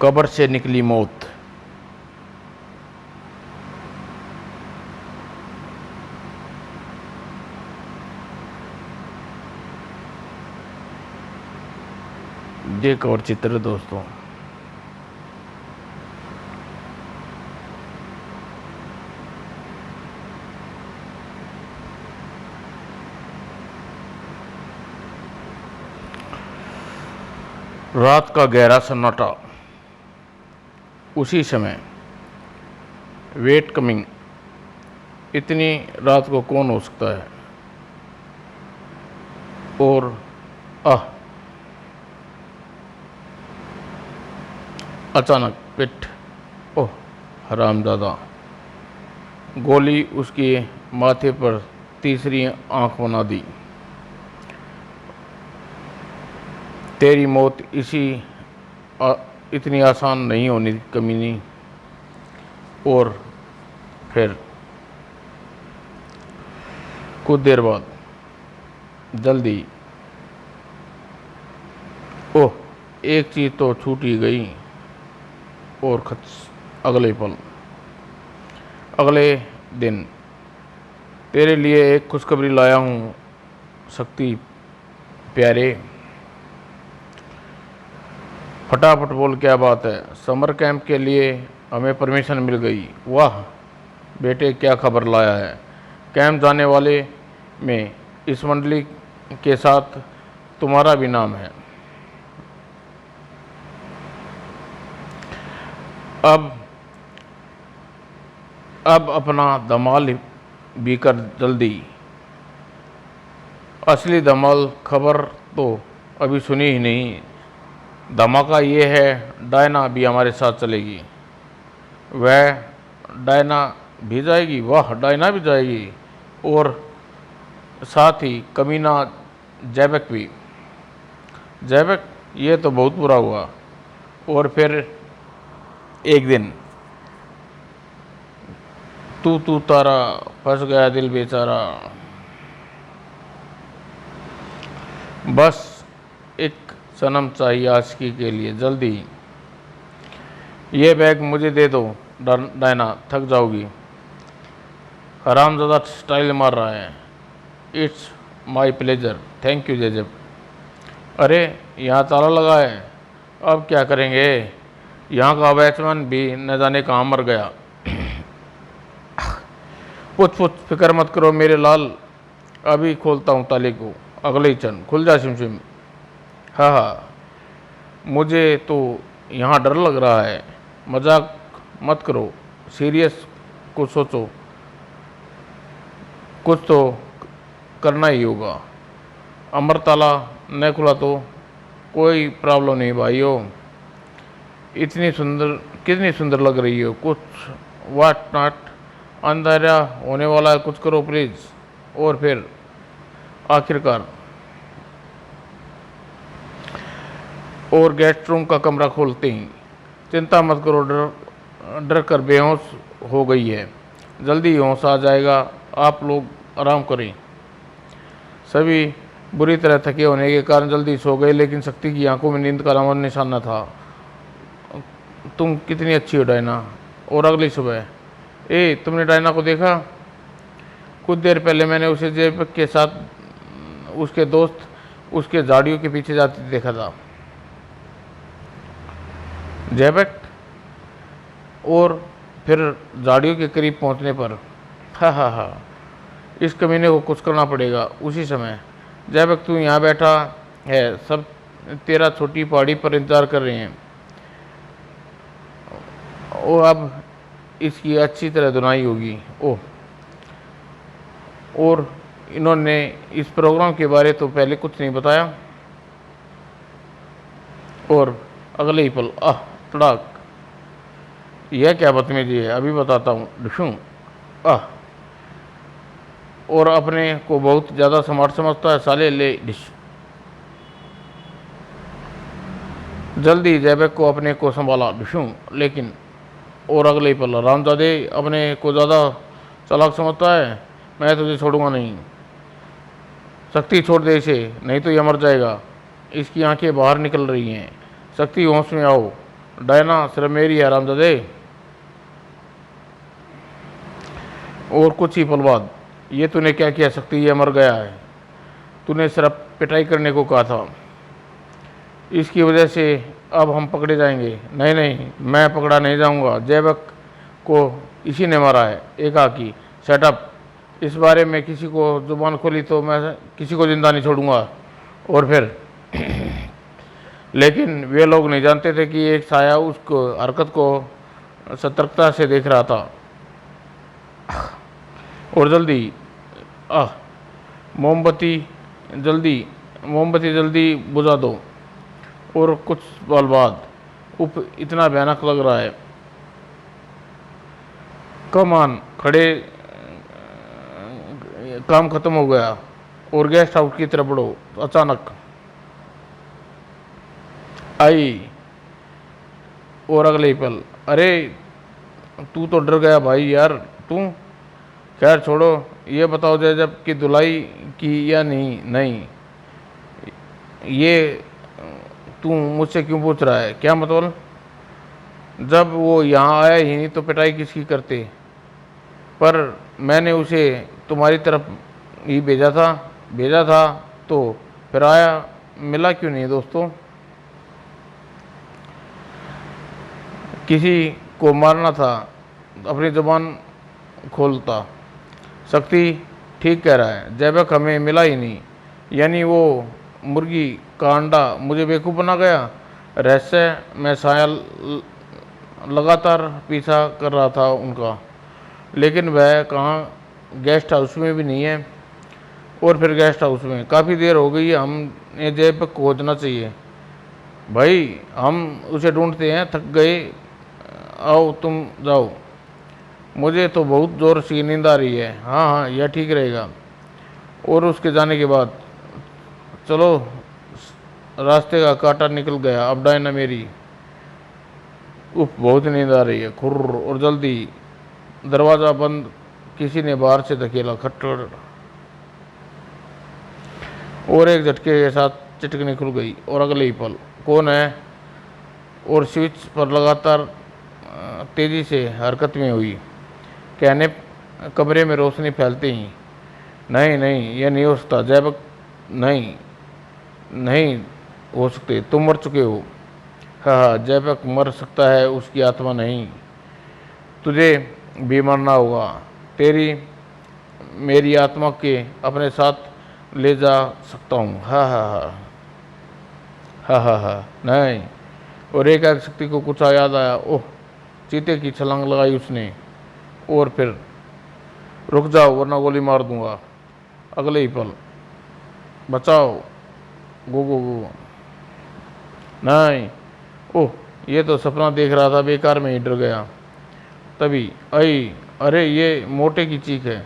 कब्र से निकली मौत। एक और चित्र दोस्तों, रात का गहरा सन्नाटा। उसी समय वेट कमिंग। इतनी रात को कौन हो सकता है? और आह, अचानक पिट। ओह हरामजादा। गोली उसके माथे पर तीसरी आंख बना दी। तेरी मौत इतनी आसान नहीं होनी कमीनी। और फिर कुछ देर बाद जल्दी, ओह एक चीज़ तो छूट ही गई। और अगले पल, अगले दिन तेरे लिए एक खुशखबरी लाया हूँ शक्ति प्यारे। फटाफट बोल, क्या बात है? समर कैंप के लिए हमें परमिशन मिल गई। वाह बेटे, क्या खबर लाया है? कैंप जाने वाले में इस मंडली के साथ तुम्हारा भी नाम है। अब अपना धमाल भी कर जल्दी। असली धमाल खबर तो अभी सुनी ही नहीं। धमाका ये है, डायना भी हमारे साथ चलेगी। वह डायना भी जाएगी? वाह, डायना भी जाएगी। और साथ ही कमीना जैबक भी। जैबक, ये तो बहुत बुरा हुआ। और फिर एक दिन तू तारा फंस गया दिल बेचारा। बस एक सनम चाहिए आशिकी के लिए, जल्दी। ये बैग मुझे दे दो डायना, थक जाओगी। हरामजादा स्टाइल मार रहा है। It's my pleasure, thank you जैजब। अरे यहाँ ताला लगा है, अब क्या करेंगे? यहाँ का वॉचमैन भी न जाने कहाँ मर गया। पुछ फिक्र मत करो मेरे लाल, अभी खोलता हूँ ताले को। अगले ही क्षण खुल जा सिम। हाँ, मुझे तो यहाँ डर लग रहा है। मजाक मत करो, सीरियस कुछ सोचो। कुछ तो करना ही होगा। अमर ताला न खुला तो कोई प्रॉब्लम नहीं भाइयों। कितनी सुंदर लग रही हो। कुछ वाट नॉट, अंधेरा होने वाला है, कुछ करो प्लीज। और फिर आखिरकार और गेस्ट रूम का कमरा खोलते ही, चिंता मत करो, डर कर बेहोश हो गई है, जल्दी होश आ जाएगा। आप लोग आराम करें। सभी बुरी तरह थके होने के कारण जल्दी सो गए, लेकिन शक्ति की आंखों में नींद का नामो निशान न था। तुम कितनी अच्छी हो डायना। और अगली सुबह, तुमने डायना को देखा? कुछ देर पहले मैंने उसे जेब के साथ उसके दोस्त उसके झाड़ियों के पीछे जाते देखा था। जैबक। और फिर झाड़ियों के करीब पहुंचने पर, हा, इस कमीने को कुछ करना पड़ेगा उसी समय। जैबक, तू यहाँ बैठा है, सब तेरा छोटी पहाड़ी पर इंतजार कर रहे हैं। और अब इसकी अच्छी तरह धुनाई होगी। ओह, और इन्होंने इस प्रोग्राम के बारे तो पहले कुछ नहीं बताया। और अगले ही पल, तड़ाक, यह क्या बदतमीजी है, अभी बताता हूँ डिशूं। और अपने को बहुत ज़्यादा स्मार्ट समझता है साले, ले डिश। जल्दी जैबक को अपने को संभाला डिशूं। लेकिन और अगले ही पल, रामजादे अपने को ज़्यादा चालाक समझता है, मैं तुझे छोड़ूंगा नहीं। शक्ति छोड़ दे इसे, नहीं तो यह मर जाएगा। इसकी आंखें बाहर निकल रही हैं। शक्ति होश में आओ। डायना सिर्फ मेरी है हरामजादे। और कुछ ही पल बाद, ये तूने क्या किया शक्ति, ये मर गया है। तूने सिर्फ पिटाई करने को कहा था, इसकी वजह से अब हम पकड़े जाएंगे। नहीं नहीं, मैं पकड़ा नहीं जाऊंगा। जैबक को इसी ने मारा है। एकाकी सेटअप, इस बारे में किसी को जुबान खोली तो मैं किसी को जिंदा नहीं छोड़ूंगा। और फिर लेकिन वे लोग नहीं जानते थे कि एक साया उसको हरकत को सतर्कता से देख रहा था। और जल्दी आह मोमबत्ती मोमबत्ती जल्दी बुझा दो। और कुछ पल बाद, उप इतना भयानक लग रहा है। कमान खड़े, काम खत्म हो गया और गेस्ट हाउस की तरफ बढ़ो। अचानक आई और अगले ही पल, अरे तू तो डर गया भाई यार तू। खैर छोड़ो, ये बताओ जब की धुलाई की या नहीं। नहीं, ये तू मुझसे क्यों पूछ रहा है, क्या मतलब? जब वो यहाँ आया ही नहीं तो पिटाई किसकी करते? पर मैंने उसे तुम्हारी तरफ ही भेजा था तो फिर आया, मिला क्यों नहीं दोस्तों? किसी को मारना था, अपनी जुबान खोलता। शक्ति ठीक कह रहा है, जैबक हमें मिला ही नहीं। यानी वो मुर्गी का अंडा मुझे बेवकूफ़ बना गया। रहस्य में साया लगातार पीछा कर रहा था उनका, लेकिन वह कहाँ, गेस्ट हाउस में भी नहीं है। और फिर गेस्ट हाउस में काफ़ी देर हो गई, हमने जैबक को खोजना चाहिए भाई, हम उसे ढूंढते हैं, थक गए। आओ तुम जाओ, मुझे तो बहुत ज़ोर से नींद आ रही है। हाँ हाँ, यह ठीक रहेगा। और उसके जाने के बाद चलो, रास्ते का कांटा निकल गया। अब डायना मेरी, उफ बहुत नींद आ रही है। खुर्र, और जल्दी दरवाज़ा बंद, किसी ने बाहर से धकेला, खटखट, और एक झटके के साथ चिटकनी खुल गई। और अगले ही पल, कौन है? और स्विच पर लगातार तेज़ी से हरकत में हुई। कहने कमरे में रोशनी फैलते ही, नहीं नहीं, यह नहीं हो सकता जैबक, नहीं नहीं हो सकते, तुम मर चुके हो। हाँ, जैबक मर सकता है, उसकी आत्मा नहीं। तुझे भी मरना होगा। तेरी मेरी आत्मा के अपने साथ ले जा सकता हूँ। हाँ हाँ हाँ हाँ हाँ हाँ, नहीं। और एक शक्ति को कुछ याद आया। ओह, चीते की छलांग लगाई उसने। और फिर, रुक जाओ वरना गोली मार दूंगा। अगले ही पल, बचाओ, गो गो गो। नहीं, ओह, ये तो सपना देख रहा था, बेकार में ही डर गया। तभी आई, अरे ये मोटे की चीख है।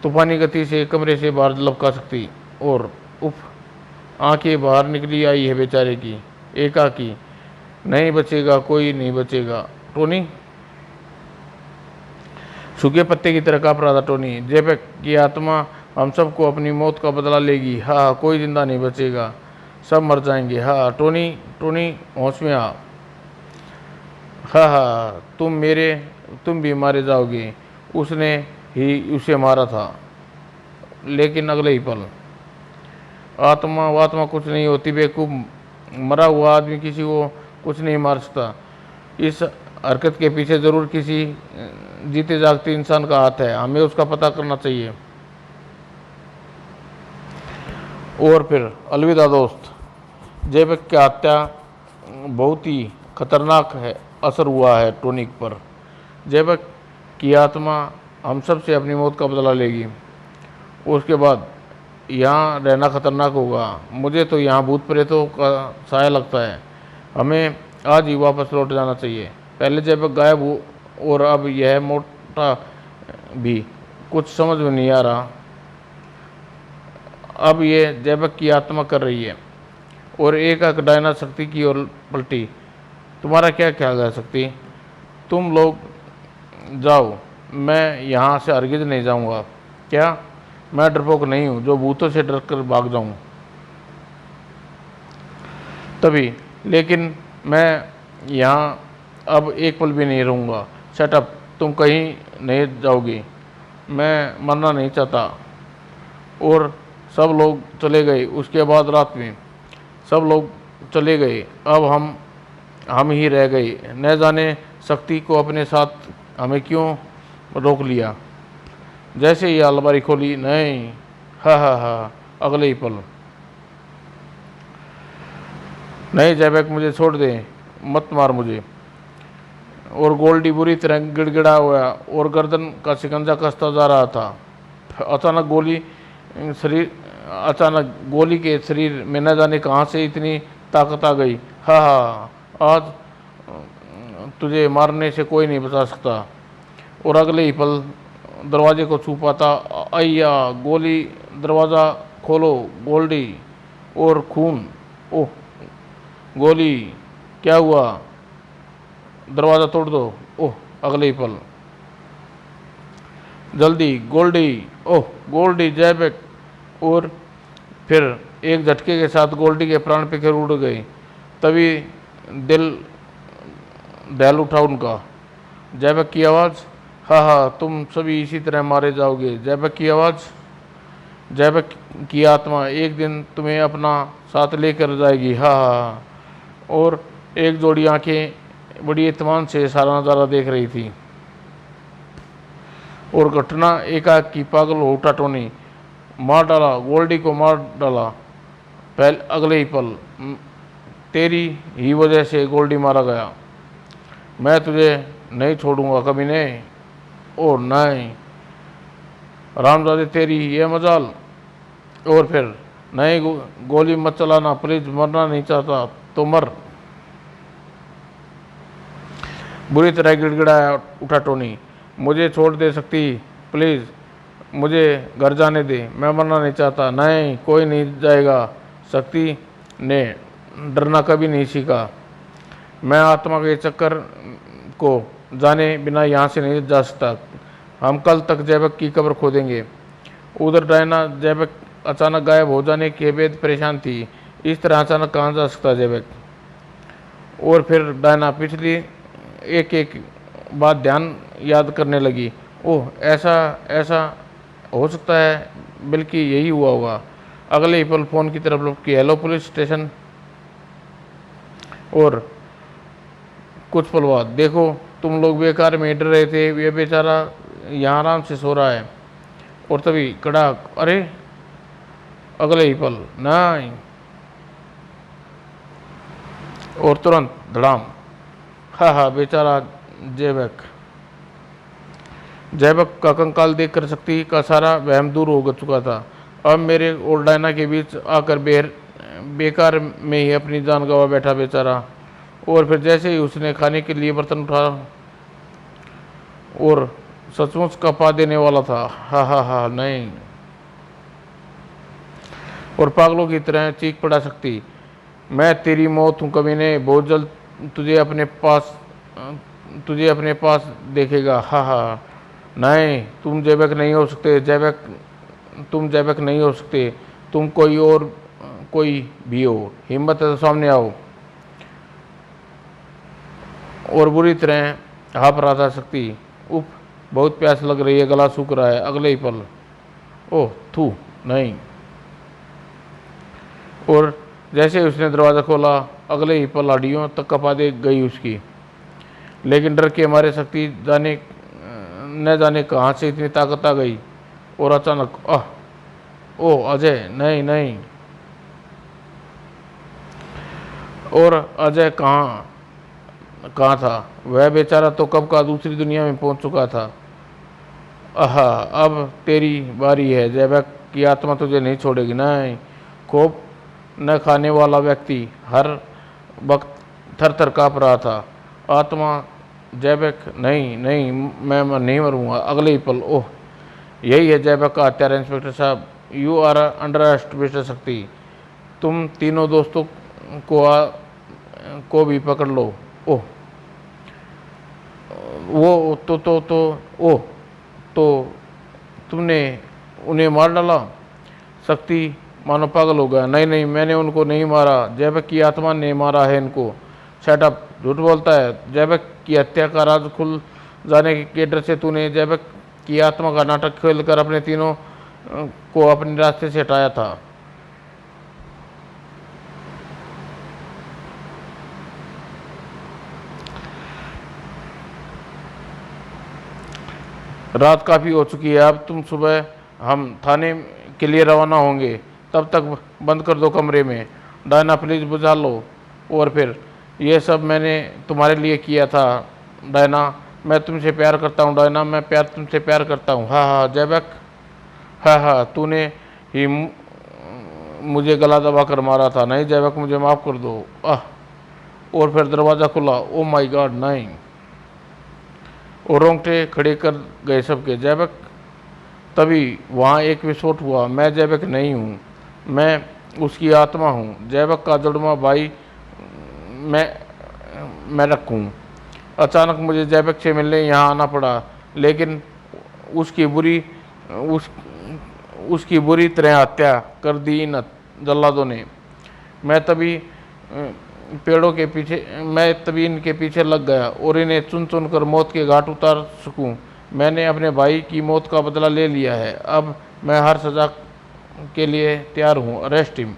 तूफानी गति से कमरे से बाहर लपका सकती। और उफ, आंखें बाहर निकली आई है बेचारे की। एकाकी, नहीं बचेगा, कोई नहीं बचेगा। टोनी सूखे पत्ते की तरह काँप रहा था। टोनी, जैबक की आत्मा हम सबको अपनी मौत का बदला लेगी। हाँ, कोई जिंदा नहीं बचेगा, सब मर जाएंगे। हाँ टोनी, टोनी होश में आ। हाँ हाँ, तुम भी मारे जाओगे। उसने ही उसे मारा था। लेकिन अगले ही पल, आत्मा कुछ नहीं होती बेवकूफ। मरा हुआ आदमी किसी को कुछ नहीं मार सकता। इस हरकत के पीछे ज़रूर किसी जीते जागते इंसान का हाथ है, हमें उसका पता करना चाहिए। और फिर अलविदा दोस्त। जैबक की हत्या बहुत ही खतरनाक है, असर हुआ है टोनिक पर। जैबक की आत्मा हम सब से अपनी मौत का बदला लेगी। उसके बाद यहाँ रहना खतरनाक होगा। मुझे तो यहाँ भूत प्रेतों का साया लगता है। हमें आज ही वापस लौट जाना चाहिए। पहले जैबक गायब हो और अब यह मोटा भी, कुछ समझ में नहीं आ रहा। अब ये जैबक की आत्मा कर रही है। और एक डायना शक्ति की ओर पलटी। तुम्हारा क्या ख्याल है शक्ति? तुम लोग जाओ, मैं यहाँ से हरगिज नहीं जाऊँगा। क्या? मैं डरपोक नहीं हूँ जो भूतों से डर कर भाग जाऊँ। तभी, लेकिन मैं यहाँ अब एक पल भी नहीं रहूँगा। शटअप, तुम कहीं नहीं जाओगी, मैं मरना नहीं चाहता। और सब लोग चले गए। उसके बाद रात में सब लोग चले गए। अब हम ही रह गए। न जाने शक्ति को अपने साथ हमें क्यों रोक लिया। जैसे ही अलमारी खोली, नहीं, हा, अगले ही पल, नहीं जैबक, मुझे छोड़ दे, मत मार मुझे। और गोल्डी बुरी तरह गिड़गिड़ा हुआ और गर्दन का शिकंजा कसता जा रहा था। शरीर अचानक गोली के शरीर में न जाने कहाँ से इतनी ताकत आ गई। हा, आज तुझे मारने से कोई नहीं बचा सकता। और अगले ही पल दरवाजे को छू पाता। अय्या, गोली, दरवाज़ा खोलो गोल्डी। और खून, ओह गोली, क्या हुआ, दरवाज़ा तोड़ दो। ओह, अगले ही पल, जल्दी गोल्डी, ओह गोल्डी, जैबक। और फिर एक झटके के साथ गोल्डी के प्राण पे उड़ गए। तभी दिल दहल उठा उनका। जैबक की आवाज़, हा, तुम सभी इसी तरह मारे जाओगे। जैबक की आवाज़, जैबक की आत्मा एक दिन तुम्हें अपना साथ लेकर जाएगी। हा। और एक जोड़ी आंखें बड़ी इत्मीनान से सारा नज़ारा देख रही थी। और घटना एकाएक की पागल हो उठा टोनी। मार डाला गोल्डी को, मार डाला। पहले अगले ही पल, तेरी ही वजह से गोल्डी मारा गया। मैं तुझे नहीं छोड़ूंगा कभी नहीं। ओ नहीं रामजादे, तेरी ये मजाल। और फिर, नहीं गोली मत चलाना प्लीज, मरना नहीं चाहता तो मर। बुरी तरह गिड़गिड़ाया उठा टोनी। मुझे छोड़ दे सकती, प्लीज़ मुझे घर जाने दे, मैं मरना नहीं चाहता। नहीं, कोई नहीं जाएगा। शक्ति ने डरना कभी नहीं सीखा। मैं आत्मा के चक्कर को जाने बिना यहाँ से नहीं जा सकता। हम कल तक जैबक की कब्र खोदेंगे। उधर डायना जैबक अचानक गायब हो जाने के बेहद परेशान थी। इस तरह अचानक कहाँ जा सकता जैबक। और फिर डायना पिछली एक एक बात ध्यान याद करने लगी। ओह, ऐसा ऐसा हो सकता है, बल्कि यही हुआ होगा। अगले ही पल फ़ोन की तरफ लपकी। Hello police station. और कुछ पल बाद, देखो तुम लोग बेकार में डर रहे थे, ये बेचारा यहाँ आराम से सो रहा है। और तभी कड़ाक, अरे अगले ही पल, नहीं। और तुरंत धड़ाम। हा, बेचारा जैबक। जैबक का कंकाल देखकर शक्ति का सारा वहम दूर हो चुका था। अब मेरे और डायना के बीच आकर बेकार में ही अपनी जान गंवा बैठा बेचारा। और फिर जैसे ही उसने खाने के लिए बर्तन उठाया और सचमुच कपा देने वाला था। हा, नहीं। और पागलों की तरह चीख पड़ा शक्ति, मैं तेरी मौत हूँ कमीने, बहुत जल्द तुझे अपने पास देखेगा। हा, नहीं, तुम जैबक नहीं हो सकते। तुम जैबक नहीं हो सकते। तुम कोई भी हो, हिम्मत है तो सामने आओ। और बुरी तरह हाँफ रहा था शक्ति। उफ, बहुत प्यास लग रही है, गला सूख रहा है। अगले ही पल, ओह थू, नहीं। और जैसे उसने दरवाज़ा खोला, अगले ही पल हड्डियों तक कपा दे गई उसकी। लेकिन डर के मारे शक्ति न जाने कहाँ से इतनी ताकत आ गई। और अचानक, ओ अजय, नहीं। और अजय कहाँ था? वह बेचारा तो कब का दूसरी दुनिया में पहुंच चुका था। अब तेरी बारी है जैबक की आत्मा तुझे नहीं छोड़ेगी। नहीं, खूब न खाने वाला व्यक्ति हर वक्त थर थर काँप रहा था। आत्मा जैबक, नहीं, मैं नहीं मरूंगा। अगले ही पल, ओह यही है जैबक का हत्यारा। इंस्पेक्टर साहब, you are under arrest mister Shakti. तुम तीनों दोस्तों को भी पकड़ लो। ओह, वो तो तुमने उन्हें मार डाला। शक्ति मानो पागल हो गया। नहीं, मैंने उनको नहीं मारा, जैबक की आत्मा ने मारा है इनको। शट अप, झूठ बोलता है। जैबक की हत्या का राज खुल जाने के डर से तूने जैबक की आत्मा का नाटक खेलकर अपने तीनों को अपने रास्ते से हटाया था। रात काफ़ी हो चुकी है, अब तुम सुबह हम थाने के लिए रवाना होंगे, तब तक बंद कर दो कमरे में। डायना प्लीज़ बुझा लो। और फिर ये सब मैंने तुम्हारे लिए किया था डायना, मैं तुमसे प्यार करता हूँ डायना, मैं तुमसे प्यार करता हूँ। हाँ हाँ जैबक, हाँ हाँ तूने ही मुझे गला दबा कर मारा था। नहीं जैबक, मुझे माफ़ कर दो। आह। और फिर दरवाज़ा खुला। ओ माय गॉड नहीं। और रोंगटे खड़े कर गए सबके। जैबक। तभी वहाँ एक विस्फोट हुआ। मैं जैबक नहीं हूँ, मैं उसकी आत्मा हूँ, जैबक का जुड़वा भाई मैं मैं रखूँ। अचानक मुझे जैबक से मिलने यहाँ आना पड़ा, लेकिन उसकी बुरी उस उसकी बुरी तरह हत्या कर दी इन जल्लादों ने। मैं तभी इनके पीछे लग गया और इन्हें चुन चुन कर मौत के घाट उतार सकूं। मैंने अपने भाई की मौत का बदला ले लिया है, अब मैं हर सज़ा के लिए तैयार हूँ। Arrest him.